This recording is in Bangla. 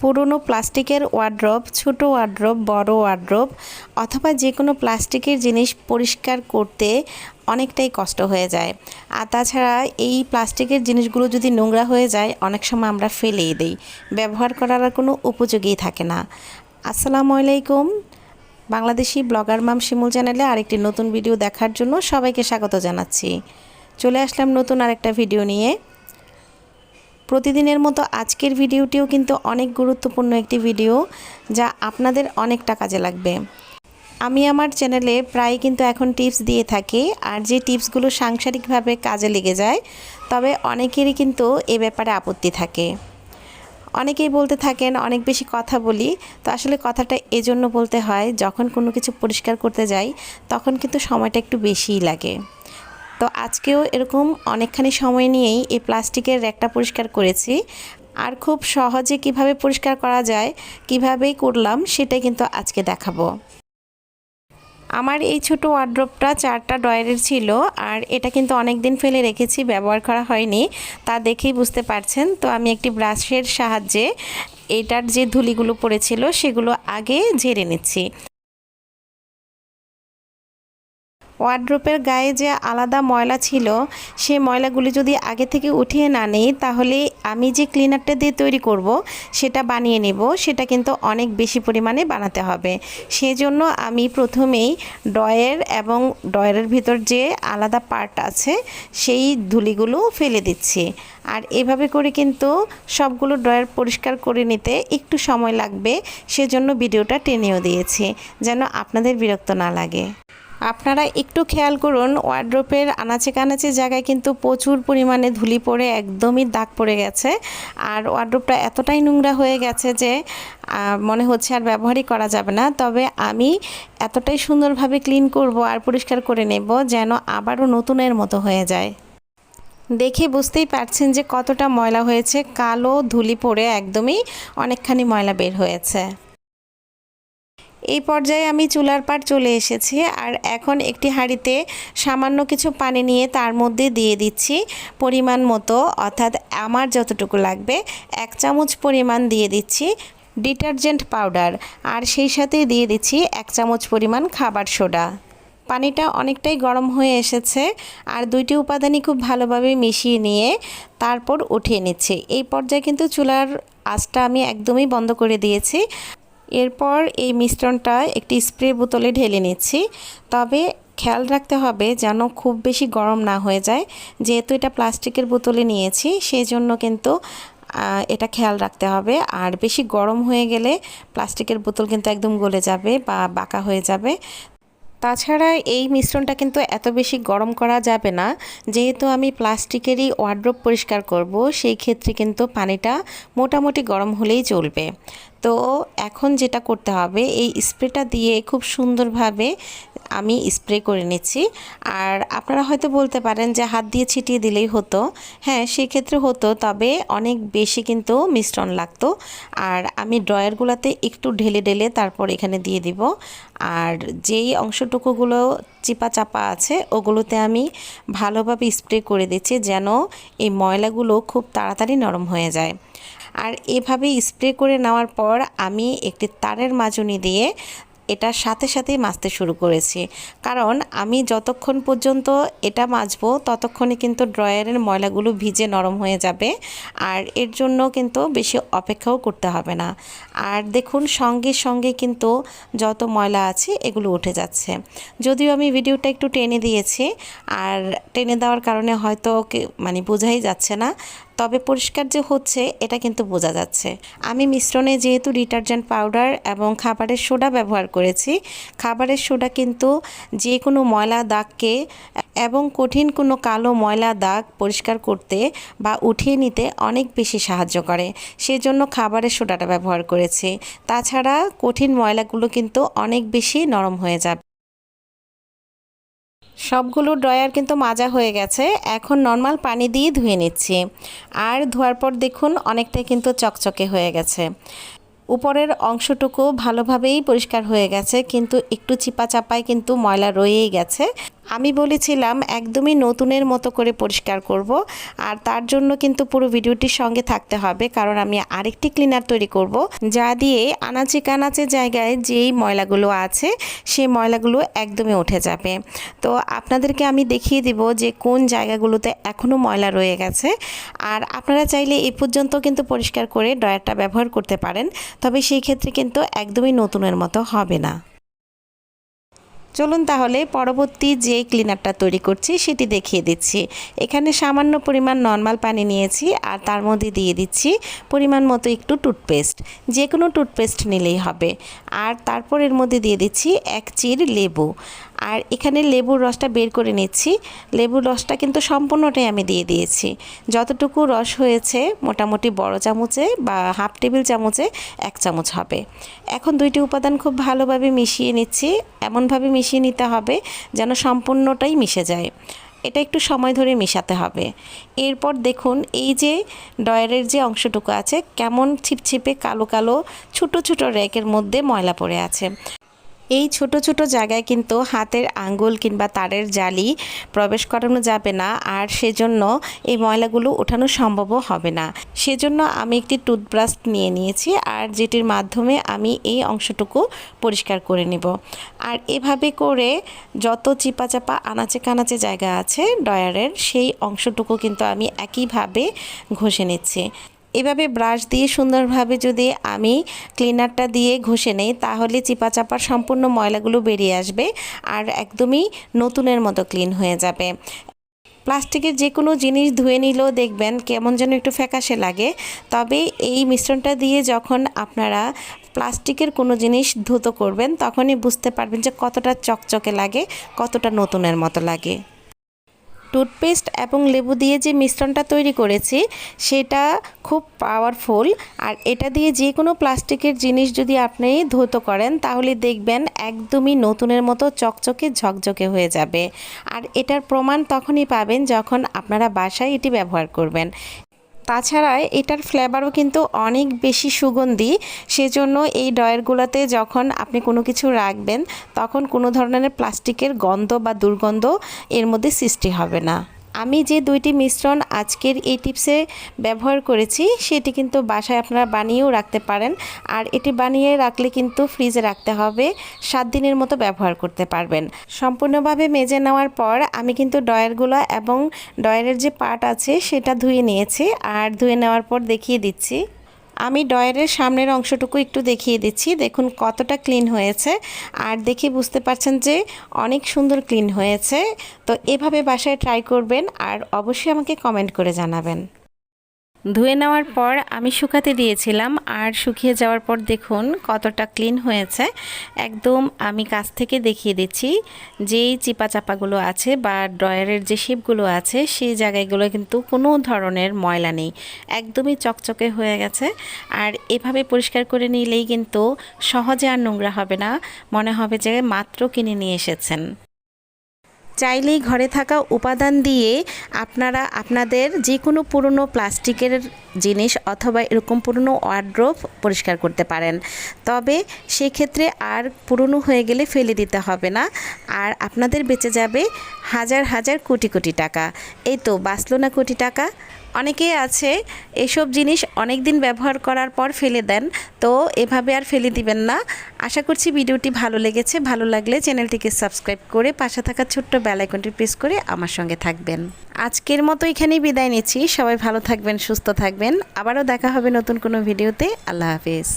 পুরনো প্লাস্টিকের ওয়ার্ড্রব, ছোট ওয়ার্ড্রব, বড় ওয়ার্ড্রব অথবা যে কোনো প্লাস্টিকের জিনিস পরিষ্কার করতে অনেকটাই কষ্ট হয়ে যায়। আর তাছাড়া এই প্লাস্টিকের জিনিসগুলো যদি নোংরা হয়ে যায় অনেক সময় আমরা ফেলেই দিই, ব্যবহার করার আর কোনো উপযোগী থাকে না। আসসালামু আলাইকুম, বাংলাদেশি ব্লগার মাম শিমুল চ্যানেলে আরেকটি নতুন ভিডিও দেখার জন্য সবাইকে স্বাগত জানাচ্ছি। চলে আসলাম নতুন আরেকটা ভিডিও নিয়ে। প্রতিদিনের মতো আজকের ভিডিওটিও কিন্তু অনেক গুরুত্বপূর্ণ একটি ভিডিও, যা আপনাদের অনেকটা কাজে লাগবে। আমি আমার চ্যানেলে প্রায় কিন্তু এখন টিপস দিয়ে থাকি, আর যে টিপসগুলো সাংসারিকভাবে কাজে লেগে যায়, তবে অনেকেরই কিন্তু এ ব্যাপারে আপত্তি থাকে। অনেকেই বলতে থাকেন অনেক বেশি কথা বলি, তো আসলে কথাটা এজন্য বলতে হয়, যখন কোনো কিছু পরিষ্কার করতে যাই তখন কিন্তু সময়টা একটু বেশিই লাগে। তো আজকেও এরকম অনেকখানি সময় নিয়েই এই প্লাস্টিকের র্যাকটা পরিষ্কার করেছি, আর খুব সহজে কিভাবে পরিষ্কার করা যায়, কিভাবেই করলাম সেটাই কিন্তু আজকে দেখাবো। আমার এই ছোট ওয়ার্ড্রবটা 4টা ড্রয়ারের ছিল, আর এটা কিন্তু অনেক দিন ফেলে রেখেছি, ব্যবহার করা হয়নি, তা দেখেই বুঝতে পারছেন। তো আমি একটি ব্রাশের সাহায্যে এটার যে ধুলিগুলো পড়েছিল সেগুলো আগে ঝেড়ে নিচ্ছি। ওয়ার্ড্রোপের গায়ে যে আলাদা ময়লা ছিল, সে ময়লাগুলি যদি আগে থেকে উঠিয়ে না নিই, তাহলে আমি যে ক্লিনারটা দিয়ে তৈরি করব সেটা বানিয়ে নেব, সেটা কিন্তু অনেক বেশি পরিমাণে বানাতে হবে। সেজন্য আমি প্রথমেই ড্রয়ার এবং ড্রয়ারের ভিতর যে আলাদা পার্ট আছে সেই ধুলিগুলো ফেলে দিচ্ছি। আর এভাবে করে কিন্তু সবগুলো ড্রয়ার পরিষ্কার করে নিতে একটু সময় লাগবে, সেজন্য ভিডিওটা টেনেও দিয়েছি যেন আপনাদের বিরক্ত না লাগে। আপনারা একটু খেয়াল করুন, ওয়ার্ড্রোপের আনাচে কানাচে জায়গায় কিন্তু প্রচুর পরিমাণে ধুলি পড়ে একদমই দাগ পড়ে গেছে, আর ওয়ার্ড্রোপটা এতটাই নোংরা হয়ে গেছে যে মনে হচ্ছে আর ব্যবহারই করা যাবে না। তবে আমি এতটাই সুন্দরভাবে ক্লিন করব আর পরিষ্কার করে নেব যেন আবারও নতুনের মতো হয়ে যায়। দেখে বুঝতেই পারছেন যে কতটা ময়লা হয়েছে, কালো ধুলি পড়ে একদমই অনেকখানি ময়লা বের হয়েছে। এই পর্যায়ে আমি চুলার পাড় চলে এসেছি, আর এখন একটি হাঁড়িতে সামান্য কিছু পানি নিয়ে তার মধ্যে দিয়ে দিচ্ছি পরিমাণ মতো, অর্থাৎ আমার যতটুকু লাগবে 1 চামচ পরিমাণ দিয়ে দিচ্ছি ডিটারজেন্ট পাউডার, আর সেই সাথে দিয়ে দিচ্ছি 1 চামচ পরিমাণ খাবার সোডা। পানিটা অনেকটাই গরম হয়ে এসেছে, আর দুইটি উপাদানই খুব ভালোভাবে মিশিয়ে নিয়ে তারপর উঠিয়ে নিচ্ছি। এই পর্যায়ে কিন্তু চুলার আঁচটা আমি একদমই বন্ধ করে দিয়েছি। এরপর এই মিশ্রণটা একটি স্প্রে বোতলে ঢেলে নিচ্ছি, তবে খেয়াল রাখতে হবে যেন খুব বেশি গরম না হয়ে যায়, যেহেতু এটা প্লাস্টিকের বোতলে নিয়েছি সেই জন্য কিন্তু এটা খেয়াল রাখতে হবে। আর বেশি গরম হয়ে গেলে প্লাস্টিকের বোতল কিন্তু একদম গলে যাবে বা বাঁকা হয়ে যাবে। তাছাড়া এই মিশ্রণটা কিন্তু এত বেশি গরম করা যাবে না, যেহেতু আমি প্লাস্টিকেরই ওয়ার্ড্রোব পরিষ্কার করব, সেই ক্ষেত্রে কিন্তু পানিটা মোটামুটি গরম হলেই চলবে। তো এখন যেটা করতে হবে, এই স্প্রেটা দিয়ে খুব সুন্দরভাবে আমি স্প্রে করে নিচ্ছি। আর আপনারা হয়তো বলতে পারেন যে হাত দিয়ে ছিটিয়ে দিলেই হতো, হ্যাঁ সেক্ষেত্রে হতো, তবে অনেক বেশি কিন্তু মিশ্রণ লাগতো। আর আমি ড্রয়ারগুলোতে একটু ঢেলে ঢেলে তারপর এখানে দিয়ে দিব, আর যেই অংশটুকুগুলো চিপা চাপা আছে ওগুলোতে আমি ভালোভাবে স্প্রে করে দিচ্ছি যেন এই ময়লাগুলো খুব তাড়াতাড়ি নরম হয়ে যায়। আর এভাবে স্প্রে করে নেওয়ার পর আমি একটি তারের মাজনি দিয়ে এটার সাথে সাথেই মাজতে শুরু করেছি, কারণ আমি যতক্ষণ পর্যন্ত এটা মাজবো ততক্ষণে কিন্তু ড্রয়ারের ময়লাগুলো ভিজে নরম হয়ে যাবে, আর এর জন্য কিন্তু বেশি অপেক্ষাও করতে হবে না। আর দেখুন সঙ্গে সঙ্গে কিন্তু যত ময়লা আছে এগুলো উঠে যাচ্ছে। যদিও আমি ভিডিওটা একটু টেনে দিয়েছি, আর টেনে দেওয়ার কারণে হয়তো বোঝাই যাচ্ছে না, তবে পরিষ্কার যে হচ্ছে এটা কিন্তু বোঝা যাচ্ছে। আমি মিশ্রণে যেহেতু ডিটারজেন্ট পাউডার এবং খাবারের সোডা ব্যবহার করেছি, খাবারের সোডা কিন্তু যে কোনো ময়লা দাগকে এবং কঠিন কোনো কালো ময়লা দাগ পরিষ্কার করতে বা উঠিয়ে নিতে অনেক বেশি সাহায্য করে, সেজন্য খাবারের সোডাটা ব্যবহার করেছি। তাছাড়া কঠিন ময়লাগুলো কিন্তু অনেক বেশি নরম হয়ে যাবে। সবগুলো ড্রয়ার কিন্তু মাজা হয়ে গেছে, এখন নর্মাল পানি দিয়ে ধুয়ে নিচ্ছি। আর ধোয়ার পর দেখুন অনেকটাই কিন্তু চকচকে হয়ে গেছে। উপরের অংশটুকু ভালোভাবেই পরিষ্কার হয়ে গেছে, কিন্তু একটু চিপা চাপায় কিন্তু ময়লা রয়েই গেছে। আমি বলেছিলাম একদমই নতুনের মতো করে পরিষ্কার করব, আর তার জন্য কিন্তু পুরো ভিডিওটির সঙ্গে থাকতে হবে, কারণ আমি আরেকটি ক্লিনার তৈরি করব যা দিয়ে আনাচে কানাচে জায়গায় যেই ময়লাগুলো আছে সেই ময়লাগুলো একদমই উঠে যাবে। তো আপনাদেরকে আমি দেখিয়ে দিব যে কোন জায়গাগুলোতে এখনও ময়লা রয়ে গেছে। আর আপনারা চাইলে এই পর্যন্ত কিন্তু পরিষ্কার করে ড্রয়ারটা ব্যবহার করতে পারেন, তবে সেই ক্ষেত্রে কিন্তু একদমই নতুনের মতো হবে না। চলুন তাহলে পরবর্তী যে ক্লিনারটা তৈরি করছি সেটি দেখিয়ে দিচ্ছি। এখানে সামান্য পরিমাণ নর্মাল পানি নিয়েছি, আর তার মধ্যে দিয়ে দিচ্ছি পরিমাণ মতো একটু টুথপেস্ট, যে কোনো টুথপেস্ট নিলেই হবে। আর তারপর এর মধ্যে দিয়ে দিচ্ছি 1 চির লেবু, আর এখানে লেবুর রসটা বের করে নিচ্ছি। লেবুর রসটা কিন্তু সম্পূর্ণটাই আমি দিয়ে দিয়েছি। যতটুকু রস হয়েছে মোটামুটি বড় চামচে বা হাফ টেবিল চামচে 1 চামচ হবে। এখন দুইটি উপাদান খুব ভালোভাবে মিশিয়ে নিচ্ছি। এমনভাবে মিশিয়ে নিতে হবে যেন সম্পূর্ণটাই মিশে যায়। এটা একটু সময় ধরে মেশাতে হবে। এরপর দেখুন এই যে ড্রয়ারের যে অংশটুকু আছে কেমন ছিপছিপে কালো কালো ছোট ছোট র্যাকের মধ্যে ময়লা পড়ে আছে। এই ছোট ছোট জায়গায় কিন্তু হাতের আঙ্গুল কিংবা তারের জালি প্রবেশ করানো যাবে না, আর সেজন্য এই ময়লাগুলো ওঠানো সম্ভবও হবে না। সেজন্য আমি একটি টুথব্রাশ নিয়ে নিয়েছি, আর যেটির মাধ্যমে আমি এই অংশটুকু পরিষ্কার করে নেব। আর এভাবে করে যত চিপা চাপা আনাচে কানাচে জায়গা আছে ড্রয়ারের সেই অংশটুকু কিন্তু আমি একইভাবে ঘষে নিচ্ছি। এভাবে ব্রাশ দিয়ে সুন্দরভাবে যদি আমি ক্লিনারটা দিয়ে ঘষে নেই তাহলে চিপা চাপার সম্পূর্ণ ময়লাগুলো বেরিয়ে আসবে, আর একদমই নতুনের মতো ক্লিন হয়ে যাবে। প্লাস্টিকের যে কোনো জিনিস ধুয়ে নিলেও দেখবেন কেমন যেন একটু ফ্যাকাশে লাগে, তবে এই মিশ্রণটা দিয়ে যখন আপনারা প্লাস্টিকের কোনো জিনিস ধুতো করবেন তখনই বুঝতে পারবেন যে কতটা চকচকে লাগে, কতটা নতুনের মতো লাগে। টুথপেস্ট এবং লেবু দিয়ে যে মিশ্রণটা তৈরি করেছি সেটা খুব পাওয়ারফুল, আর এটা দিয়ে যে কোনো প্লাস্টিকের জিনিস যদি আপনি ধৌত করেন তাহলে দেখবেন একদমই নতুনের মতো চকচকে ঝকঝকে হয়ে যাবে। আর এটার প্রমাণ তখনই পাবেন যখন আপনারা বাসায় এটি ব্যবহার করবেন। তাছাড়া এটার ফ্লেভারও কিন্তু অনেক বেশি সুগন্ধি, সেজন্য এই ড্রয়ারগুলোতে যখন আপনি কোনো কিছু রাখবেন তখন কোনো ধরনের প্লাস্টিকের গন্ধ বা দুর্গন্ধ এর মধ্যে সৃষ্টি হবে না। আমি যে দুইটি মিশ্রণ আজকের এই টিপসে ব্যবহার করেছি সেটি কিন্তু বাসায় আপনারা বানিয়েও রাখতে পারেন, আর এটি বানিয়ে রাখলে কিন্তু ফ্রিজে রাখতে হবে, 7 দিনের মতো ব্যবহার করতে পারবেন। সম্পূর্ণভাবে মেজে নেওয়ার পর আমি কিন্তু ড্রয়ারগুলো এবং ড্রয়ারের যে পার্ট আছে সেটা ধুয়ে নিয়েছি, আর ধুয়ে নেওয়ার পর দেখিয়ে দিচ্ছি। আমি ড্রয়ারের সামনের অংশটুকু একটু দেখিয়ে দিচ্ছি, দেখুন কতটা ক্লিন হয়েছে, আর দেখে বুঝতে পারছেন যে অনেক সুন্দর ক্লিন হয়েছে। তো এভাবে বাসায় ট্রাই করবেন, আর অবশ্যই আমাকে কমেন্ট করে জানাবেন। ধুয়ে নেওয়ার পর আমি শুকাতে দিয়েছিলাম, আর শুকিয়ে যাওয়ার পর দেখুন কতটা ক্লিন হয়েছে। একদম আমি কাছ থেকে দেখিয়ে দিচ্ছি, যেই চিপা চাপাগুলো আছে বা ড্রয়ারের যে শেপগুলো আছে সেই জায়গাগুলো কিন্তু কোনো ধরনের ময়লা নেই, একদমই চকচকে হয়ে গেছে। আর এভাবে পরিষ্কার করে নিলেই কিন্তু সহজে আর নোংরা হবে না, মনে হবে যে মাত্র কিনে নিয়ে এসেছেন। চাইলেই ঘরে থাকা উপাদান দিয়ে আপনারা আপনাদের যে কোনো পুরনো প্লাস্টিকের জিনিস অথবা এরকম পুরনো ওয়ার্ড্রোব পরিষ্কার করতে পারেন, তবে সেক্ষেত্রে আর পুরনো হয়ে গেলে ফেলে দিতে হবে না, আর আপনাদের বেঁচে যাবে হাজার হাজার কোটি কোটি টাকা। এই তো বাঁচলো না কোটি টাকা। অনেকেই আছে এসব জিনিস অনেক দিন ব্যবহার করার পর ফেলে দেন, তো এভাবে আর ফেলে দিবেন না। আশা করছি ভিডিওটি ভালো লেগেছে। ভালো লাগলে চ্যানেলটিকে সাবস্ক্রাইব করে পাশে থাকা ছোট্ট বেল আইকনটি প্রেস করে আমার সঙ্গে থাকবেন। আজকের মতো এখানেই বিদায় নিচ্ছি। সবাই ভালো থাকবেন, সুস্থ থাকবেন। আবারও দেখা হবে নতুন কোনো ভিডিওতে। আল্লাহ হাফেজ।